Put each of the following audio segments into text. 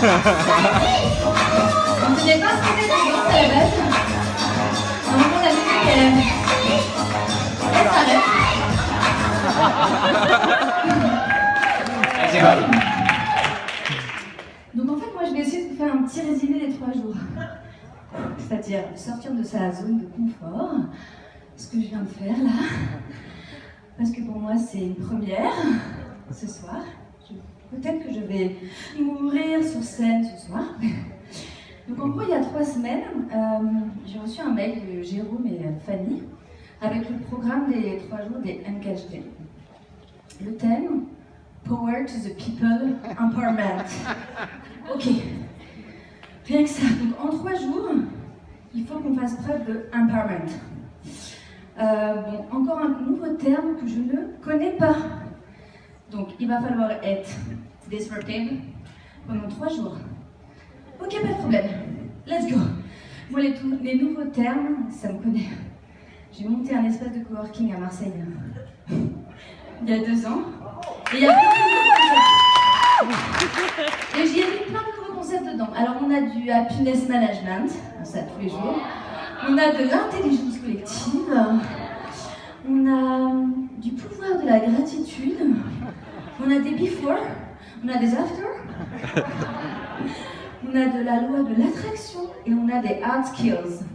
On ne n'est pas très élégante à la base. À un moment, la musique, elle s'arrête. Donc en fait, moi, je vais essayer de vous faire un petit résumé des 3 jours. C'est-à-dire sortir de sa zone de confort, ce que je viens de faire là. Parce que pour moi, c'est une première ce soir. Peut-être que je vais mourir sur scène ce soir. Donc en gros, il y a 3 semaines, j'ai reçu un mail de Jérôme et Fanny avec le programme des 3 jours des MKHD. Le thème, Power to the People Empowerment. Ok, rien que ça. Donc en 3 jours, il faut qu'on fasse preuve de empowerment. Bon, encore un nouveau terme que je ne connais pas. Donc, il va falloir être disruptive pendant 3 jours. Ok, pas de problème. Let's go. Moi, les nouveaux termes, ça me connaît. J'ai monté un espace de coworking à Marseille il y a 2 ans. Et il y a plein de nouveaux concepts. Et j'y ai mis plein de nouveaux concepts dedans. Alors, on a du happiness management, ça tous les jours. On a de l'intelligence collective. On a du pouvoir de la gratitude. On a des before, on a des after, on a de la loi de l'attraction et on a des hard skills.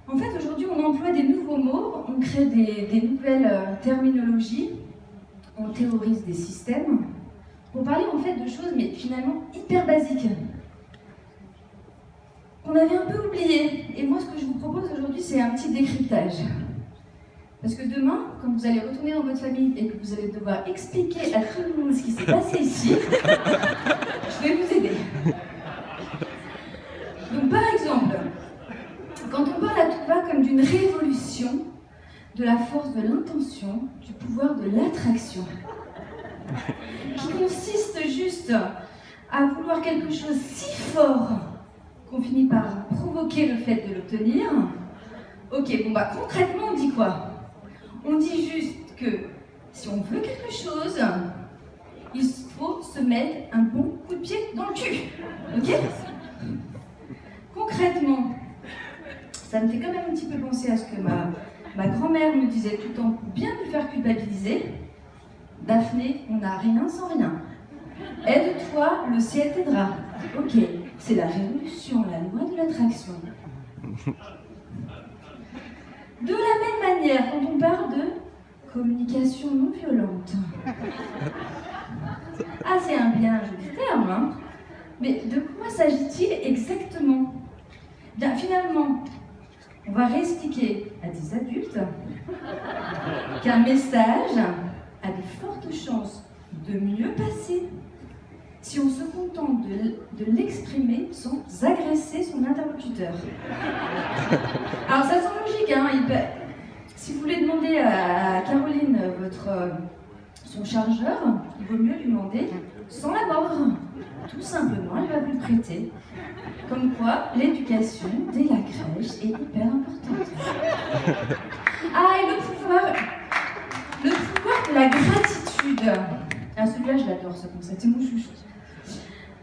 En fait, aujourd'hui, on emploie des nouveaux mots, on crée des nouvelles terminologies, on théorise des systèmes pour parler en fait de choses, mais finalement hyper basiques, qu'on avait un peu oubliées. Et moi, ce que je vous propose aujourd'hui, c'est un petit décryptage. Parce que demain, quand vous allez retourner dans votre famille et que vous allez devoir expliquer à tout le monde ce qui s'est passé ici, je vais vous aider. Donc par exemple, quand on parle à tout va comme d'une révolution de la force de l'intention, du pouvoir de l'attraction, qui consiste juste à vouloir quelque chose si fort qu'on finit par provoquer le fait de l'obtenir. Ok, bon bah concrètement on dit quoi ? On dit juste que si on veut quelque chose, il faut se mettre un bon coup de pied dans le cul. Ok ? Concrètement, ça me fait quand même un petit peu penser à ce que ma grand-mère me disait tout le temps pour bien me faire culpabiliser. Daphné, on n'a rien sans rien. Aide-toi, le ciel t'aidera. Ok, c'est la révolution, la loi de l'attraction. De la même manière, quand on parle de communication non violente. Ah, c'est un bien joli terme, hein. Mais de quoi s'agit-il exactement ? Bien, finalement, on va réexpliquer à des adultes qu'un message a de fortes chances de mieux passer si on se contente de l'exprimer sans agresser son interlocuteur. Alors ça semble logique, hein, si vous voulez demander à Caroline son chargeur, il vaut mieux lui demander sans la mordre. Tout simplement, elle va vous le prêter. Comme quoi, l'éducation dès la crèche est hyper importante. Ah, et le pouvoir de la gratitude. Ah, celui-là, je l'adore, ce concept, c'est mon chouchou.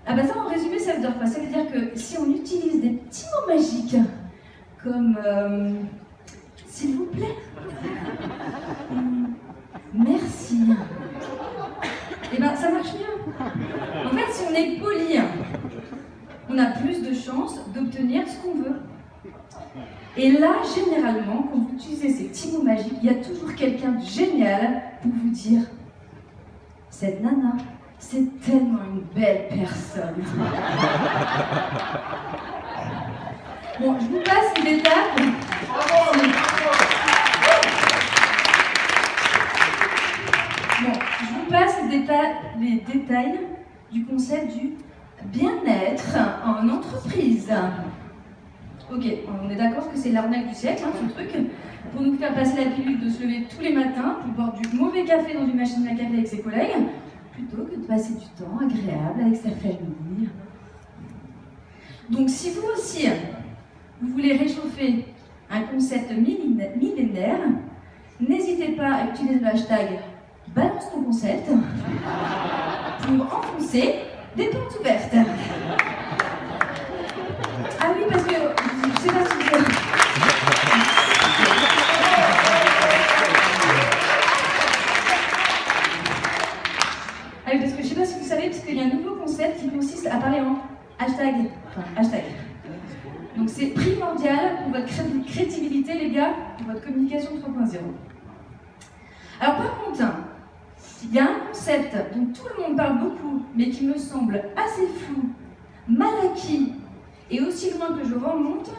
Ah bah ça, en résumé, ça veut dire quoi ? Ça veut dire que si on utilise des petits mots magiques, comme s'il vous plaît, merci, et ben ça marche mieux. En fait, si on est poli, on a plus de chances d'obtenir ce qu'on veut. Et là, généralement, quand vous utilisez ces petits mots magiques, il y a toujours quelqu'un de génial pour vous dire « Cette nana, c'est tellement une belle personne. » Bon, je vous passe les étapes. Bon, je vous passe les détails du concept du bien-être en entreprise. Ok, on est d'accord que c'est l'arnaque du siècle, hein, ce truc, pour nous faire passer la pilule de se lever tous les matins pour boire du mauvais café dans une machine à café avec ses collègues, plutôt que de passer du temps agréable avec sa famille. Donc si vous aussi, vous voulez réchauffer un concept millénaire, n'hésitez pas à utiliser le hashtag balance ton concept pour enfoncer des portes ouvertes. Ah oui, parce que je sais pas si vous avez... Ah oui, parce que je sais pas si vous savez, parce qu'il y a un nouveau concept qui consiste à parler en hashtag. Donc c'est primordial pour votre crédibilité, les gars, pour votre communication 3.0. Alors par contre, il y a un concept dont tout le monde parle beaucoup, mais qui me semble assez flou, mal acquis, et aussi loin que je remonte,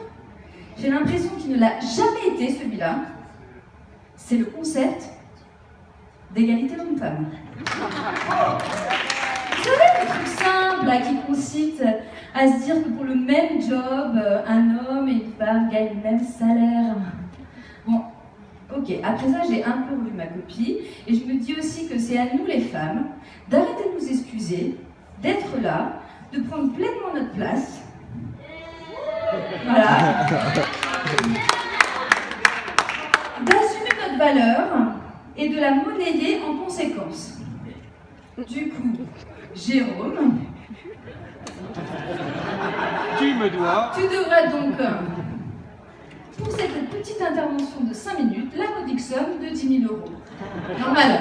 j'ai l'impression qu'il ne l'a jamais été, celui-là. C'est le concept d'égalité homme-femme. Vous savez, le truc simple là, qui consiste à se dire que pour le même job, un homme et une femme gagnent le même salaire. Bon, ok, après ça, j'ai un peu revu ma copie, et je me dis aussi que c'est à nous les femmes d'arrêter de nous excuser, d'être là, de prendre pleinement notre place. Voilà. D'assumer notre valeur et de la monnayer en conséquence. Du coup, Jérôme, tu me dois. Tu devras donc, pour cette petite intervention de 5 minutes, la modique somme de 10 000 euros. Normal.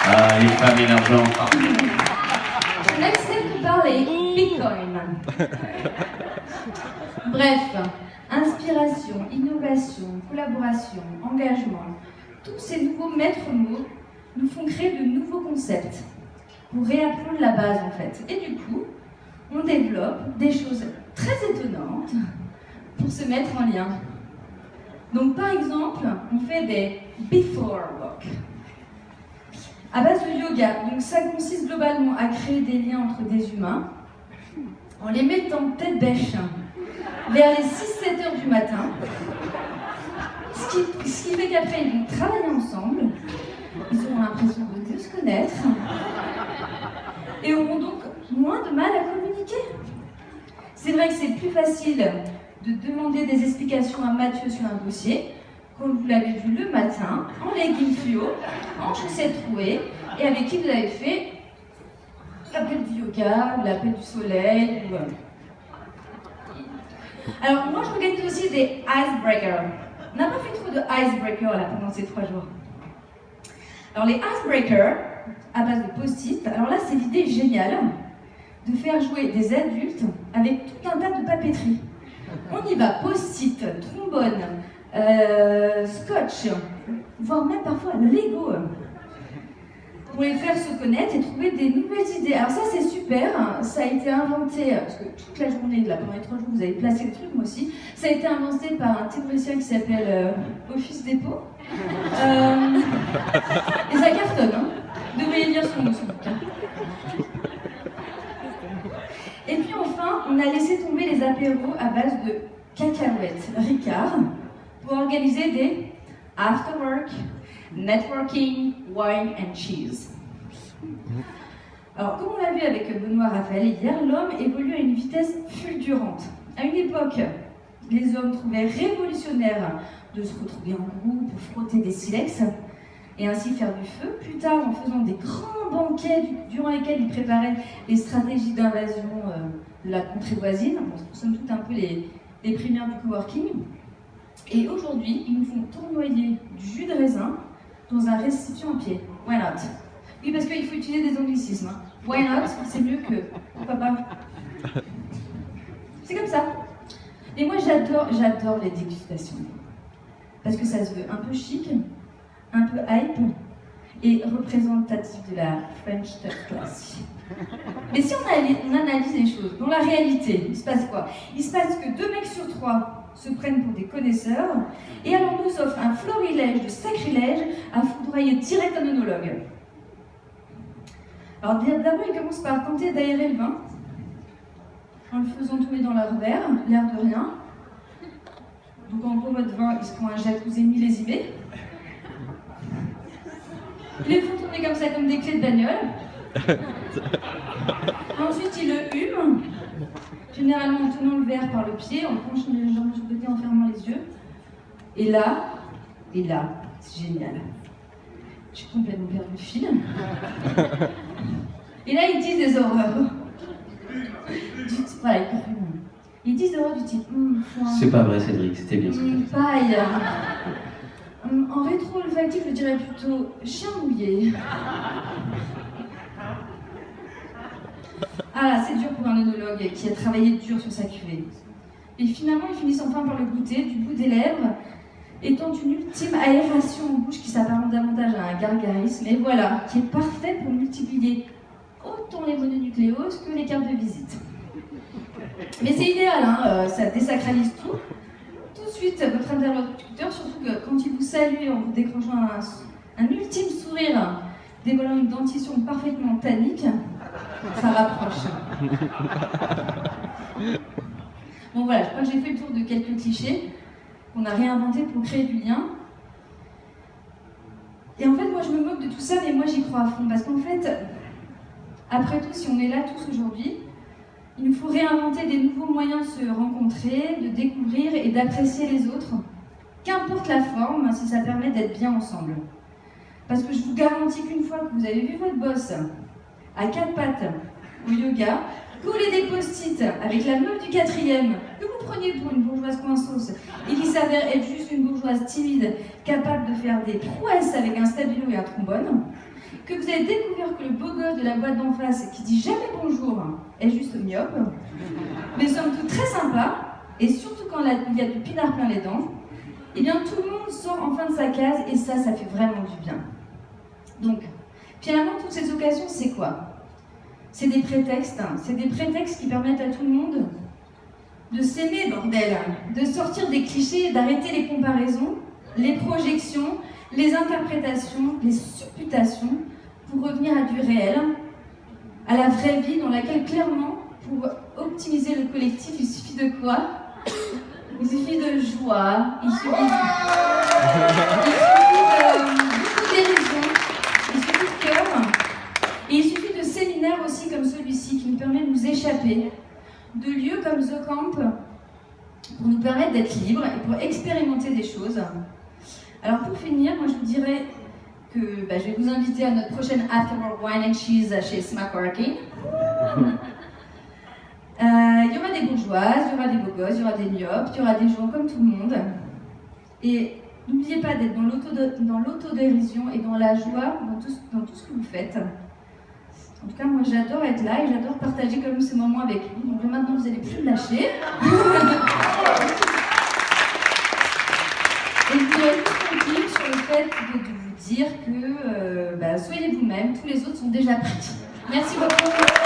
Ah, les femmes et l'argent. N'accepte de parler Bitcoin. Bref, inspiration, innovation, collaboration, engagement, tous ces nouveaux maîtres mots nous font créer de nouveaux concepts pour réapprendre la base en fait. Et du coup, on développe des choses très étonnantes pour se mettre en lien. Donc par exemple, on fait des before work à base de yoga. Donc ça consiste globalement à créer des liens entre des humains en les mettant tête bêche vers les 6-7 heures du matin. Ce qui fait qu'après ils vont travailler ensemble, ils auront l'impression de mieux se connaître et auront donc moins de mal à communiquer. C'est vrai que c'est plus facile de demander des explications à Mathieu sur un dossier quand vous l'avez vu le matin, en leggings fluo, en chaussettes trouées, et avec qui vous avez fait l'appel du yoga, ou l'appel du soleil. Alors moi je organise aussi des icebreakers. On n'a pas fait trop de icebreakers là pendant ces 3 jours. Alors les icebreakers, à base de post-it, alors là c'est l'idée géniale de faire jouer des adultes avec tout un tas de papeterie. On y va, post-it, trombone, scotch, voire même parfois Lego, pour les faire se connaître et trouver des nouvelles idées. Alors ça c'est super, ça a été inventé, parce que toute la journée, là, pendant les 3 jours, vous avez placé le truc, moi aussi, ça a été inventé par un théoricien qui s'appelle Office Depot. Et ça cartonne, hein. Vous devriez lire son bouquin. Et puis enfin, on a laissé tomber les apéros à base de cacahuètes Ricard pour organiser des after-work, networking, wine and cheese. Alors, comme on l'a vu avec Benoît Raphaël hier, l'homme évolue à une vitesse fulgurante. À une époque, les hommes trouvaient révolutionnaire de se retrouver en groupe pour frotter des silex et ainsi faire du feu. Plus tard, en faisant des grands banquets durant lesquels ils préparaient les stratégies d'invasion de la contrée voisine. Nous sommes toutes un peu les primaires du coworking. Et aujourd'hui, ils nous font tournoyer du jus de raisin dans un récipient en pied. Why not? Oui, parce qu'il faut utiliser des anglicismes. Hein. Why not? C'est mieux que pourquoi pas. C'est comme ça. Mais moi, j'adore les dégustations. Parce que ça se veut un peu chic, un peu hype, et représentatif de la French top class. Mais si on analyse les choses, dans la réalité, il se passe quoi? Il se passe que 2 mecs sur 3 se prennent pour des connaisseurs, et alors on nous offre un florilège de sacrilèges à foudroyer direct un œnologue. Alors d'abord, ils commencent par tenter d'aérer le vin, en le faisant tomber dans leur verre, l'air de rien. Donc en gros, votre vin, il se prend un jacuzzi millésimé. Ils les font tourner comme ça, comme des clés de bagnole. Ensuite, ils le hument, généralement en tenant le verre par le pied, en penchant les jambes sur le côté, en fermant les yeux. Et là, c'est génial. J'ai complètement perdu le fil. Et là, ils disent des horreurs. Voilà, ils disent des horreurs du type C'est pas vrai, Cédric, c'était bien ça. Paille. En rétro-olfactif, je dirais plutôt chien mouillé. Ah là, c'est dur pour un œnologue qui a travaillé dur sur sa cuvée. Et finalement, ils finissent enfin par le goûter du bout des lèvres, étant une ultime aération en bouche qui s'apparente davantage à un gargarisme, et voilà, qui est parfait pour multiplier autant les mononucléoses que les cartes de visite. Mais c'est idéal, hein, ça désacralise tout. Tout de suite, votre interlocuteur, surtout que quand il vous salue en vous décrochant un ultime sourire, dévoilant une dentition parfaitement tannique, ça rapproche. Bon voilà, je crois que j'ai fait le tour de quelques clichés qu'on a réinventés pour créer du lien. Et en fait, moi je me moque de tout ça, mais moi j'y crois à fond, parce qu'en fait, après tout, si on est là tous aujourd'hui, il nous faut réinventer des nouveaux moyens de se rencontrer, de découvrir et d'apprécier les autres, qu'importe la forme, si ça permet d'être bien ensemble. Parce que je vous garantis qu'une fois que vous avez vu votre boss à 4 pattes au yoga, coller des post-it avec la meuf du 4e, que vous preniez pour une bourgeoise coinceuse et qui s'avère être juste une bourgeoise timide, capable de faire des prouesses avec un stabilo et un trombone, que vous avez découvert que le beau gosse de la boîte d'en face, qui dit jamais bonjour, est juste myope, mais somme toute très sympa, et surtout quand il y a du pinard plein les dents, eh bien tout le monde sort enfin de sa case, et ça fait vraiment du bien. Donc, finalement, toutes ces occasions, c'est quoi? C'est des prétextes, qui permettent à tout le monde de s'aimer, bordel, de sortir des clichés, d'arrêter les comparaisons, les projections, les interprétations, les supputations, pour revenir à du réel, à la vraie vie dans laquelle, clairement, pour optimiser le collectif, il suffit de quoi? Il suffit de joie, il suffit de dérision, il suffit de cœur, et il suffit de séminaires aussi comme celui-ci qui nous permet de nous échapper, de lieux comme The Camp pour nous permettre d'être libres et pour expérimenter des choses. Alors pour finir, moi je vous dirais que je vais vous inviter à notre prochaine Afterwork Wine and Cheese chez Smack Working. Il y aura des bourgeoises, il y aura des beaux gosses, il y aura des myopes, il y aura des gens comme tout le monde. Et n'oubliez pas d'être dans l'autodérision et dans la joie dans tout ce que vous faites. En tout cas, moi j'adore être là et j'adore partager comme ces moments avec vous. Donc maintenant, vous n'allez plus me lâcher. Et je voudrais juste conclure sur le fait de vous dire que soyez vous-même, tous les autres sont déjà prêts. Merci beaucoup.